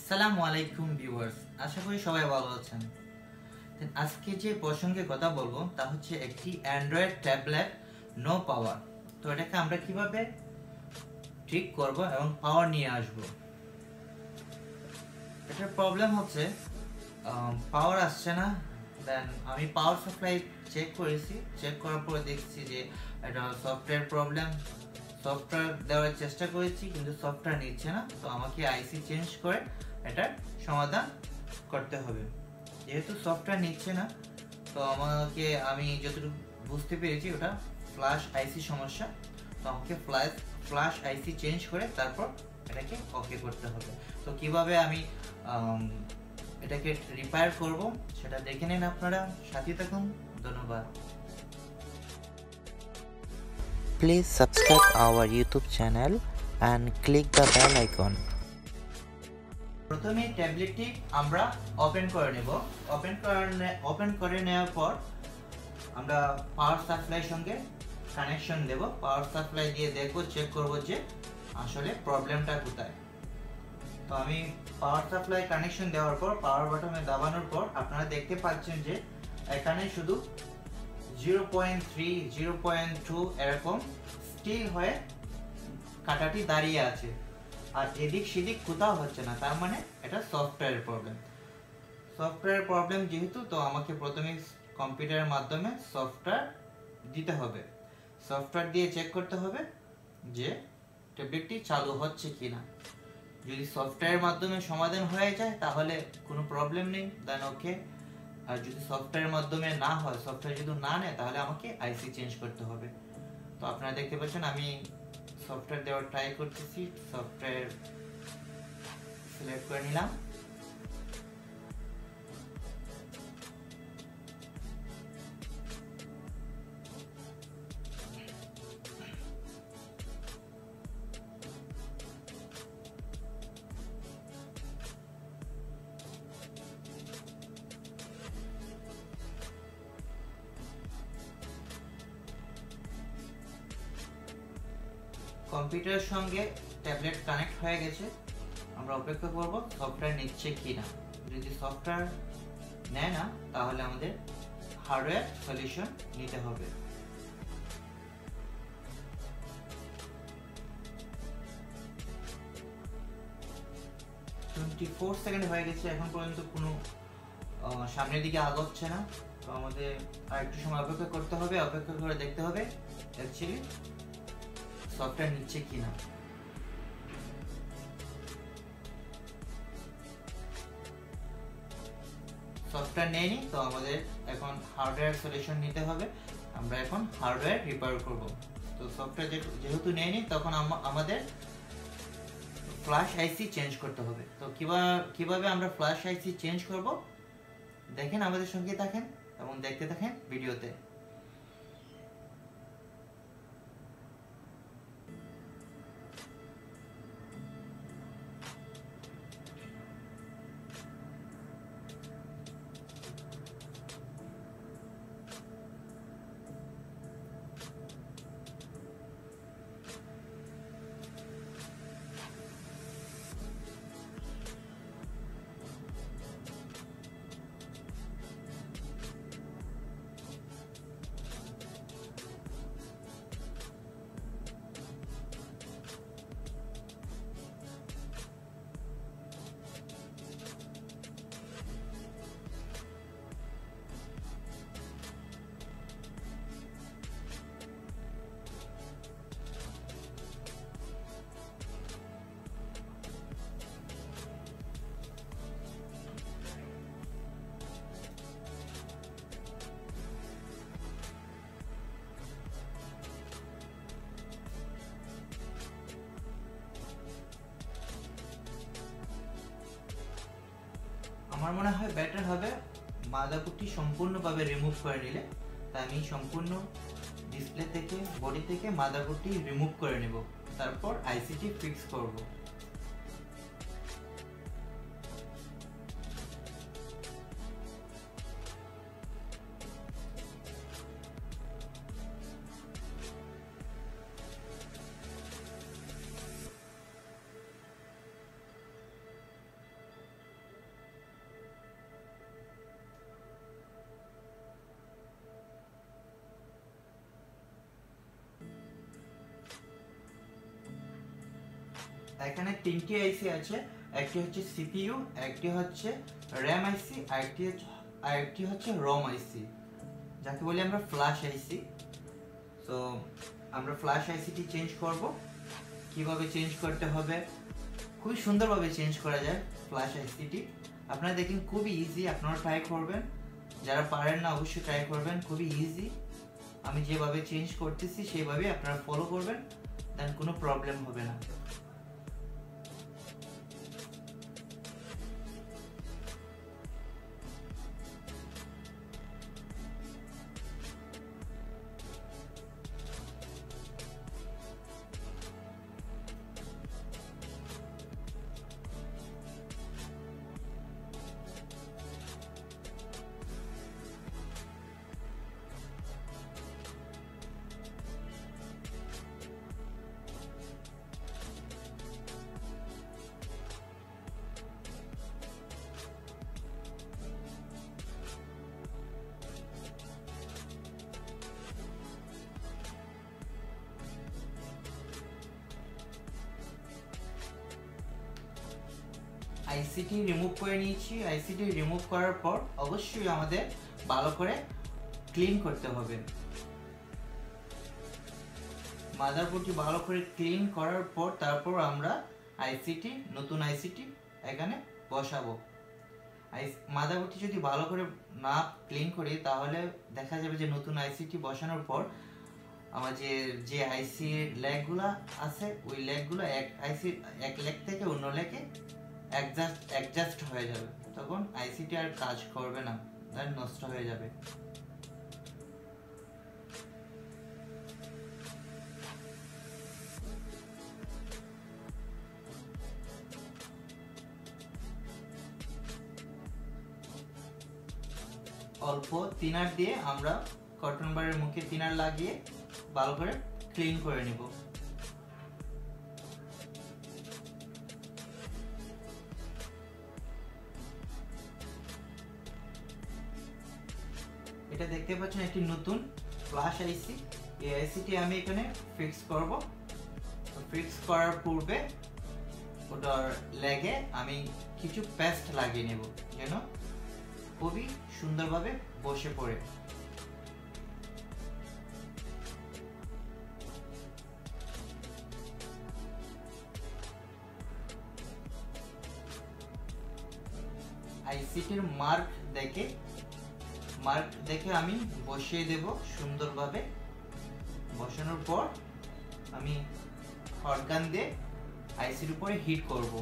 আসসালামু আলাইকুম ভিউয়ার্স, আশা করি সবাই ভালো আছেন। আজকে যে প্রসঙ্গে কথা বলবো তা হচ্ছে একটি অ্যান্ড্রয়েড ট্যাবলেট নো পাওয়ার। তো এটাকে আমরা কিভাবে ঠিক করব এবং পাওয়ার নিয়ে আসব। এটার প্রবলেম হচ্ছে পাওয়ার আসছে না। দেন আমি পাওয়ার সাপ্লাই চেক করেছি, চেক করার পরে দেখছি যে এটা সফটওয়্যার প্রবলেম। সফটওয়্যার দেওয়ার চেষ্টা করেছি কিন্তু সফটওয়্যার নিচ্ছে না, তো আমাকে আইসি চেঞ্জ করে এটার সমাধান করতে হবে। যেহেতু সফটওয়্যার নিচ্ছে না, তো আমি যতটুকু বুঝতে পেরেছি ওটা ফ্ল্যাশ আইসি সমস্যা। তো আমাকে ফ্ল্যাশ আইসি চেঞ্জ করে তারপর এটাকে ওকে করতে হবে। তো কিভাবে আমি এটাকে রিপেয়ার করব সেটা দেখে নিন, আপনারা সাথে থাকুন। ধন্যবাদ। Please subscribe our YouTube channel and click the bell icon. প্রথমে ট্যাবলেটটি আমরা ওপেন করে নেব। ওপেন করে নেওয়ার পর আমরা পাওয়ার সাপ্লাইয়ের সঙ্গে কানেকশন দেব। পাওয়ার সাপ্লাই দিয়ে দেখব, চেক করব যে আসলে প্রবলেমটা কোথায়। তো আমি পাওয়ার সাপ্লাই কানেকশন দেওয়ার পর পাওয়ার বাটনে দাবানোর পর আপনারা দেখতে পাচ্ছেন যে এখানে শুধু 0.3 0.2 এরকম স্টিল হয়ে কাটাটি দাঁড়িয়ে আছে, আর এদিক সেদিক কোথাও হচ্ছে না। তার মানে এটা সফটওয়্যার প্রবলেম যেহেতু, তো আমাকে প্রথমে কম্পিউটারের মাধ্যমে সফটওয়্যার দিতে হবে। সফটওয়্যার দিয়ে চেক করতে হবে যে ট্যাবলেটটি চালু হচ্ছে কিনা। যদি সফটওয়্যারের মাধ্যমে সমাধান হয়ে যায় তাহলে কোনো প্রবলেম নেই, দেন ওকে। আর যদি সফটওয়্যারের মাধ্যমে না হয়, সফটওয়্যার যদি না নেয়, তাহলে আমাকে আইসি চেঞ্জ করতে হবে। তো আপনারা দেখতে পাচ্ছেন আমি সফটওয়্যার দেওয়ার ট্রাই করতেছি। সফটওয়্যার সিলেক্ট করে নিলাম। কম্পিউটারের সঙ্গে ট্যাবলেট কানেক্ট হয়ে গেছে। আমরা অপেক্ষা করব সফটওয়্যার নিচ্ছে কিনা। যদি সফটওয়্যার নেয় না, তাহলে আমাদের হার্ডওয়্যার সলিউশন নিতে হবে। সেকেন্ড হয়ে গেছে, এখন পর্যন্ত কোনো সামনের দিকে আগাচ্ছে না। তো আমাদের আর একটু সময় অপেক্ষা করতে হবে। অপেক্ষা করে দেখতে হবে অ্যাকচুয়ালি সফটওয়্যার নিচ্ছে কিনা। সফটওয়্যার নেয়নি, তো আমাদের এখন হার্ডওয়্যার সলিউশন নিতে হবে। আমরা এখন হার্ডওয়্যার রিপেয়ার করব। তো সফটওয়্যার যেহেতু নেয়নি, তখন আমাদের ফ্ল্যাশ আইসি চেঞ্জ করতে হবে। তো কিভাবে আমরা ফ্ল্যাশ আইসি চেঞ্জ করব দেখেন, আমাদের সঙ্গে থাকেন এবং দেখতে থাকেন ভিডিওতে। আমার মনে হয় বেটার হবে মাদারবোর্ডটি সম্পূর্ণভাবে রিমুভ করে নিলে। তাই আমি সম্পূর্ণ ডিসপ্লে থেকে, বডি থেকে মাদারবোর্ডটি রিমুভ করে নেব, তারপর আইসিটি ফিক্স করব। এখানে তিনটি আইসি আছে, একটি হচ্ছে সিপিইউ, একটি হচ্ছে র্যাম আইসি, আরেকটি হচ্ছে রম আইসি, যাকে বলি আমরা ফ্ল্যাশ আইসি। তো আমরা ফ্ল্যাশ আইসিটি চেঞ্জ করব। কিভাবে চেঞ্জ করতে হবে, খুবই সুন্দরভাবে চেঞ্জ করা যায় ফ্ল্যাশ আইসিটি। আপনারা দেখেন খুবই ইজি, আপনারা ট্রাই করবেন, যারা পারেন না অবশ্যই ট্রাই করবেন, খুবই ইজি। আমি যেভাবে চেঞ্জ করতেছি সেইভাবে আপনারা ফলো করবেন, দেন কোনো প্রবলেম হবে না। আইসিটি রিমুভ করে নিয়েছি। আইসিটি রিমুভ করার পর অবশ্যই আমাদের ভালো করে ক্লিন করতে হবে। মাদারবোর্ডটি ভালো করে ক্লিন করার পর তারপর আমরা নতুন আইসিটি এখানে বসাবো। মাদারবোর্ডটি যদি ভালো করে না ক্লিন করি তাহলে দেখা যাবে যে নতুন আইসিটি বসানোর পর আমার যে আইসি ল্যাগগুলো আছে ওই ল্যাগগুলো এক ল্যাগ থেকে অন্য ল্যাগে অ্যাডজাস্ট হয়ে যাবে, তখন আইসিটি আর কাজ করবে না, নষ্ট হয়ে যাবে। অল্প তিনার দিয়ে আমরা কটন বারের মুখে তিনার লাগিয়ে ভালো করে ক্লিন করে নিব। এটা দেখতে পাচ্ছেন একটি নতুন ফ্ল্যাশ আইসি। এই আইসিটি আমি এখানে ফিক্স করব। ফিক্স করার পূর্বে ওটার লেগে আমি কিছু পেস্ট লাগিয়ে নেব যেন খুবই সুন্দরভাবে বসে পড়ে। আইসিটির মার্ক দেখে আমি বসিয়ে দেব সুন্দরভাবে। বসানোর পর আমি হট গান দিয়ে আইসির উপরে হিট করব।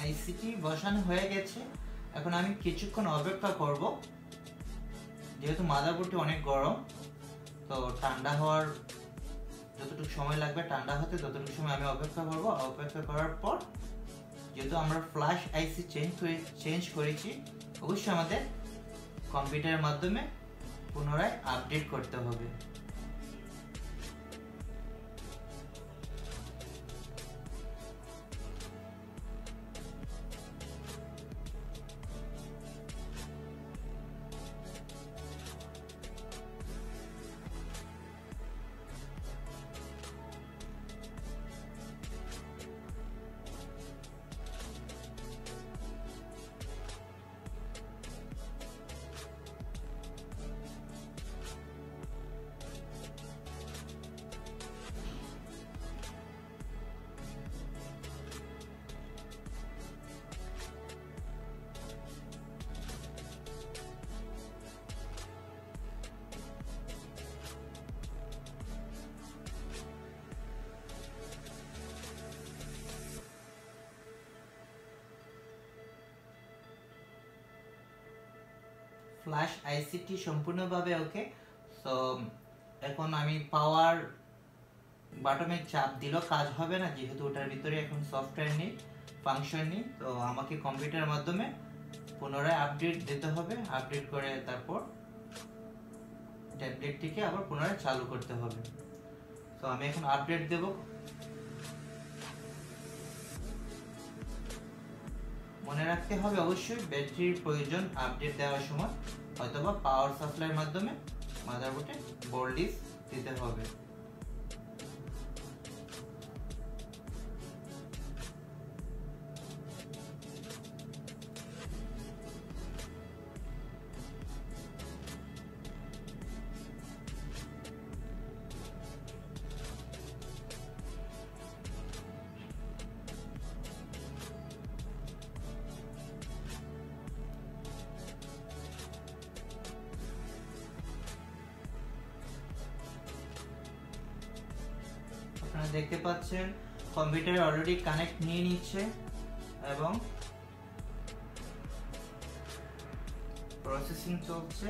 আইসিটি বসানো হয়ে গেছে, এখন আমি কিছুক্ষণ অপেক্ষা করব। যেহেতু মাদারবোর্ডটি অনেক গরম, তো ঠান্ডা হওয়ার যতটুকু সময় লাগবে ঠান্ডা হতে ততটুকু সময় আমি অপেক্ষা করব। অপেক্ষা করার পর যেহেতু আমরা ফ্ল্যাশ আইসি চেঞ্জ করেছি, অবশ্যই আমাদের কম্পিউটারের মাধ্যমে পুনরায় আপডেট করতে হবে। ফ্ল্যাশ আইসিটি সম্পূর্ণভাবে ওকে। সো এখন আমি পাওয়ার বাটনে চাপ দিলেও কাজ হবে না, যেহেতু ওটার ভিতরে এখন সফটওয়্যার নেই, ফাংশন নেই। তো আমাকে কম্পিউটারের মাধ্যমে পুনরায় আপডেট দিতে হবে, আপডেট করে তারপর ট্যাবলেটটিকে আবার পুনরায় চালু করতে হবে। তো আমি এখন আপডেট দেব। মনে রাখতে হবে অবশ্যই ব্যাটারির প্রয়োজন আপডেট দেওয়ার সময়, অথবা পাওয়ার সাপ্লাইয়ের মাধ্যমে মাদারবোর্ডে বোর্ড লিস্ট দিতে হবে। আপনারা দেখতে পাচ্ছেন কম্পিউটারে অলরেডি কানেক্ট নিয়ে নিচ্ছে এবং প্রসেসিং চলছে।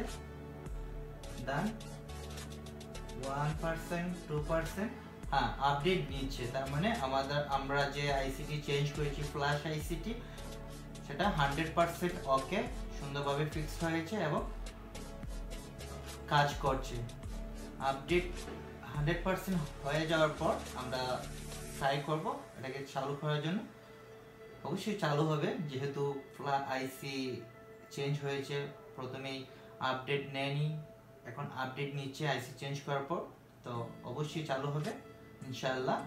ডান 1% 2%, হ্যাঁ আপডেট নিচ্ছে। তার মানে আমরা যে আইসিটি চেঞ্জ করেছি ফ্ল্যাশ আইসিটি, সেটা 100% ওকে, সুন্দরভাবে ফিক্সড হয়েছে এবং কাজ করছে। আপডেট 100% হয়ে যাওয়ার পর আমরা ট্রাই করব এটাকে চালু করার জন্য। অবশ্যই চালু হবে, যেহেতু আইসি চেঞ্জ হয়েছে, প্রথমেই আপডেট নেয়নি, এখন আপডেট নিচ্ছে আইসি চেঞ্জ করার পর। তো অবশ্যই চালু হবে ইনশাআল্লাহ।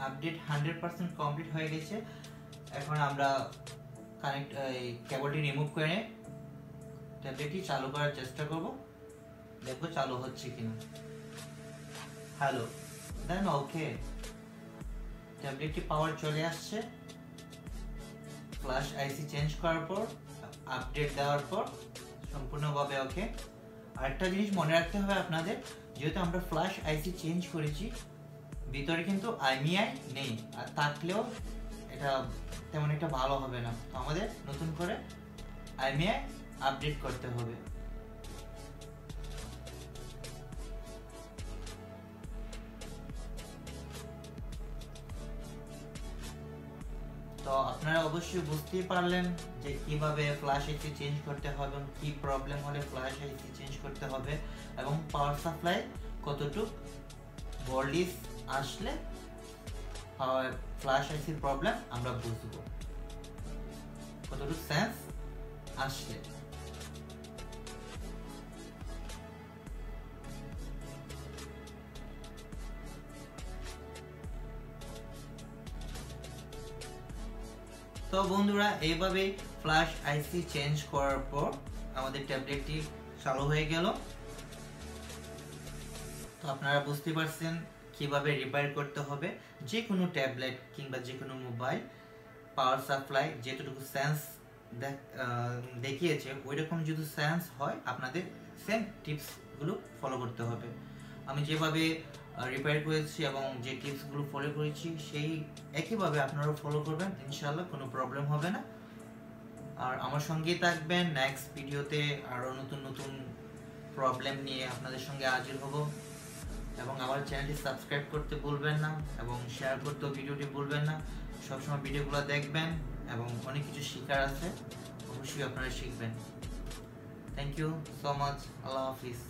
আপডেট 100% কমপ্লিট হয়ে গেছে। এখন আমরা কেবলটি রিমুভ করে ট্যাবলেটটি চালু করার চেষ্টা করব, দেখো চালু হচ্ছে কিনা। হ্যালো, দেন ওকে, ট্যাবলেটটি পাওয়ার চলে আসছে। ফ্ল্যাশ আইসি চেঞ্জ করার পর, আপডেট দেওয়ার পর সম্পূর্ণভাবে ওকে। আরেকটা জিনিস মনে রাখতে হবে আপনাদের, যেহেতু আমরা ফ্ল্যাশ আইসি চেঞ্জ করেছি, ভিতরে কিন্তু আইএমইআই নেই, আর থাকলেও এটা তেমন একটা ভালো হবে না। তো আমাদের নতুন করে আইএমইআই আপডেট করতে হবে। তো আপনারা অবশ্যই বুঝতেই পারলেন যে কিভাবে ফ্ল্যাশ আইসি চেঞ্জ করতে হবে এবং কি প্রবলেম হলে ফ্ল্যাশ আইসি চেঞ্জ করতে হবে, এবং পাওয়ার সাপ্লাই কতটুকু ভোল্টেজ আসলে ফ্ল্যাশ আইসির প্রবলেম আমরা বুঝবো, কতটুকু সেন্স আসলে। তো বন্ধুরা, এইভাবে ফ্ল্যাশ আইসি চেঞ্জ করার পর আমাদের ট্যাবলেটটি চালু হয়ে গেল। তো আপনারা বুঝতে পারছেন কিভাবে রিপেয়ার করতে হবে যে কোনো ট্যাবলেট কিংবা যে কোনো মোবাইল পাওয়ার সাপ্লাই যেটুকু সেন্স দেখিয়েছে ওইরকম যদি সেন্স হয় আপনাদের সেম টিপসগুলো ফলো করতে হবে। আমি যেভাবে রিপেয়ার করেছি এবং যে টিপসগুলো ফলো করেছি সেই একইভাবে আপনারাও ফলো করবেন, ইনশাআল্লাহ কোনো প্রবলেম হবে না। আর আমার সঙ্গেই থাকবেন, নেক্সট ভিডিওতে আরও নতুন নতুন প্রবলেম নিয়ে আপনাদের সঙ্গে হাজির হব। এবং আমার চ্যানেলটি সাবস্ক্রাইব করতে ভুলবেন না এবং শেয়ার করতেও ভিডিওটি ভুলবেন না। সবসময় ভিডিওগুলো দেখবেন এবং অনেক কিছু শেখার আছে, অবশ্যই আপনারা শিখবেন। Thank you so much. আল্লাহ হাফিজ।